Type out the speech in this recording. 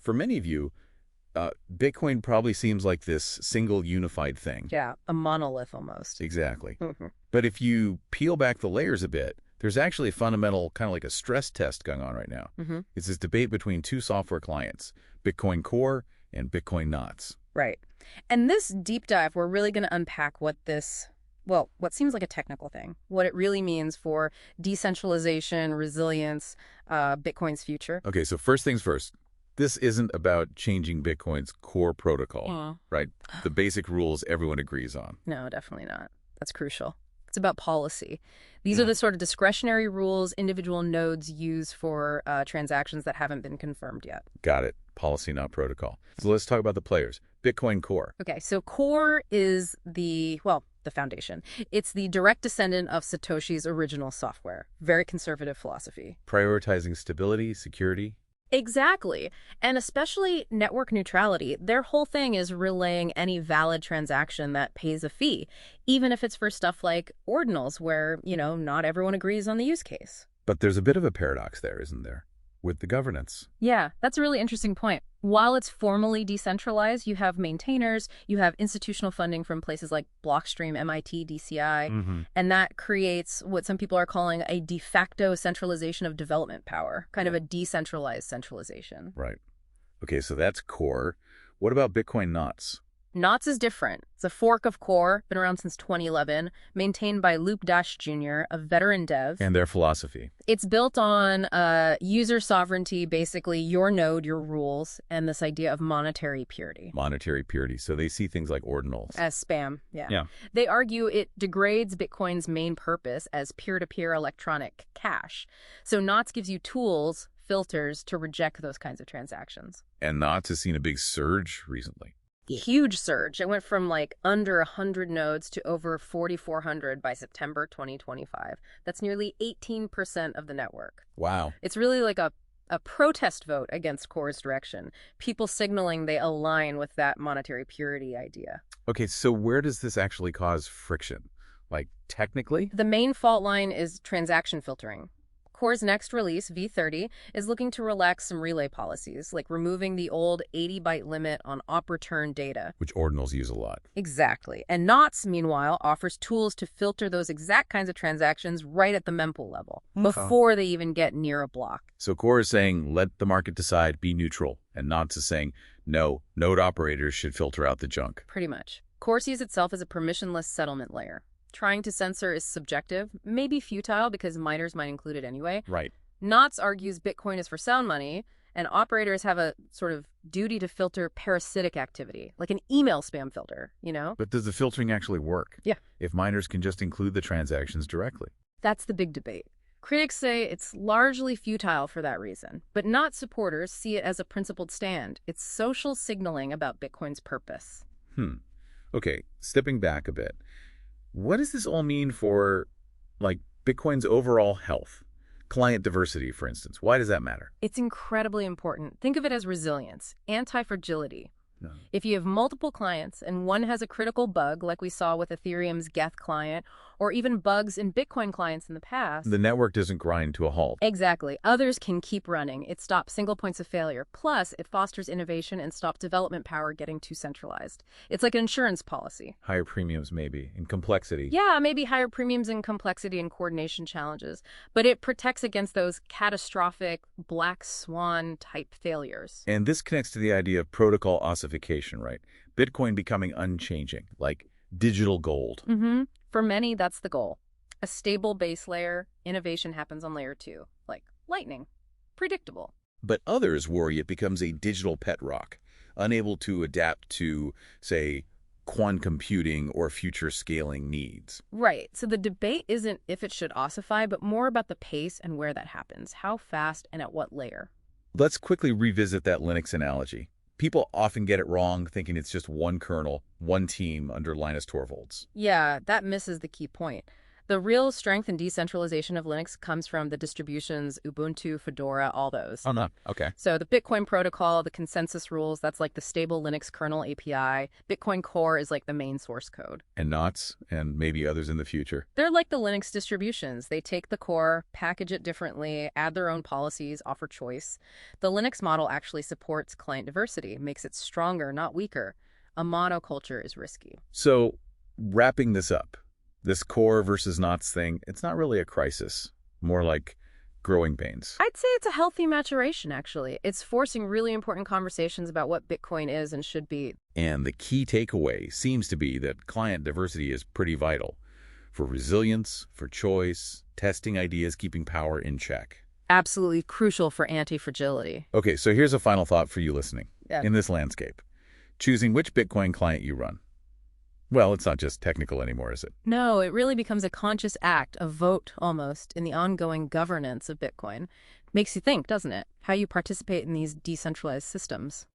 for many of you, Bitcoin probably seems like this single unified thing. Yeah, a monolith almost. Exactly. Mhm. But if you peel back the layers a bit, there's actually a fundamental, kind of like a stress test going on right now. Mhm. It's this debate between two software clients, Bitcoin Core and Bitcoin Knots. Right. And this deep dive, we're really going to unpack what seems like a technical thing, what it really means for decentralization, resilience, Bitcoin's future. Okay, so first things first. This isn't about changing Bitcoin's core protocol, right? The basic rules everyone agrees on. No, definitely not. That's crucial. It's about policy. These are the sort of discretionary rules individual nodes use for transactions that haven't been confirmed yet. Got it. Policy, not protocol. So let's talk about the players. Bitcoin Core. Okay, so Core is the foundation. It's the direct descendant of Satoshi's original software. Very conservative philosophy. Prioritizing stability, security. Exactly. And especially network neutrality. Their whole thing is relaying any valid transaction that pays a fee, even if it's for stuff like ordinals where, not everyone agrees on the use case. But there's a bit of a paradox there, isn't there? With the governance. Yeah, that's a really interesting point. While it's formally decentralized, you have maintainers, you have institutional funding from places like Blockstream, MIT, DCI, and that creates what some people are calling a de facto centralization of development power, kind of a decentralized centralization. Right. Okay, so that's Core. What about Bitcoin Knots? Knots is different. It's a fork of Core, been around since 2011, maintained by Loop Dash Jr., a veteran dev. And their philosophy. It's built on user sovereignty, basically your node, your rules, and this idea of monetary purity. Monetary purity. So they see things like ordinals. As spam, yeah. Yeah. They argue it degrades Bitcoin's main purpose as peer-to-peer electronic cash. So Knots gives you tools, filters, to reject those kinds of transactions. And Knots has seen a big surge recently. Huge surge. It went from under 100 nodes to over 4,400 by September 2025. That's nearly 18% of the network. Wow. It's really like a protest vote against Core's direction. People signaling they align with that monetary purity idea. Okay, so where does this actually cause friction? Like, technically? The main fault line is transaction filtering. Core's next release, V30, is looking to relax some relay policies, like removing the old 80-byte limit on op return data. Which ordinals use a lot. Exactly. And Knots, meanwhile, offers tools to filter those exact kinds of transactions right at the mempool level, before they even get near a block. So Core is saying, let the market decide, be neutral. And Knots is saying, no, node operators should filter out the junk. Pretty much. Core sees itself as a permissionless settlement layer. Trying to censor is subjective, maybe futile because miners might include it anyway. Right. Knots argues Bitcoin is for sound money, and operators have a sort of duty to filter parasitic activity, like an email spam filter, But does the filtering actually work? Yeah. If miners can just include the transactions directly? That's the big debate. Critics say it's largely futile for that reason, but Knots supporters see it as a principled stand. It's social signaling about Bitcoin's purpose. Okay, stepping back a bit. What does this all mean for, Bitcoin's overall health? Client diversity, for instance. Why does that matter? It's incredibly important. Think of it as resilience, anti-fragility. No. If you have multiple clients and one has a critical bug, like we saw with Ethereum's Geth client, or even bugs in Bitcoin clients in the past. The network doesn't grind to a halt. Exactly. Others can keep running. It stops single points of failure. Plus, it fosters innovation and stops development power getting too centralized. It's like an insurance policy. Higher premiums, maybe, and complexity. Yeah, maybe higher premiums and complexity and coordination challenges. But it protects against those catastrophic black swan type failures. And this connects to the idea of protocol ossification, right? Bitcoin becoming unchanging, like digital gold. For many, that's the goal. A stable base layer, innovation happens on layer 2, like Lightning. Predictable. But others worry it becomes a digital pet rock, unable to adapt to, say, quantum computing or future scaling needs. Right. So the debate isn't if it should ossify, but more about the pace and where that happens, how fast and at what layer. Let's quickly revisit that Linux analogy. People often get it wrong, thinking it's just one kernel, one team under Linus Torvalds. Yeah, that misses the key point. The real strength and decentralization of Linux comes from the distributions, Ubuntu, Fedora, all those. Oh, no. Okay. So the Bitcoin protocol, the consensus rules, that's like the stable Linux kernel API. Bitcoin Core is like the main source code. And Knots, and maybe others in the future. They're like the Linux distributions. They take the core, package it differently, add their own policies, offer choice. The Linux model actually supports client diversity, makes it stronger, not weaker. A monoculture is risky. So, wrapping this up, this core versus Knots thing, it's not really a crisis. More like growing pains. I'd say it's a healthy maturation, actually. It's forcing really important conversations about what Bitcoin is and should be. And the key takeaway seems to be that client diversity is pretty vital for resilience, for choice, testing ideas, keeping power in check. Absolutely crucial for anti-fragility. Okay, so here's a final thought for you listening. Yeah. In this landscape, choosing which Bitcoin client you run. Well, it's not just technical anymore, is it? No, it really becomes a conscious act, a vote almost, in the ongoing governance of Bitcoin. Makes you think, doesn't it? How you participate in these decentralized systems.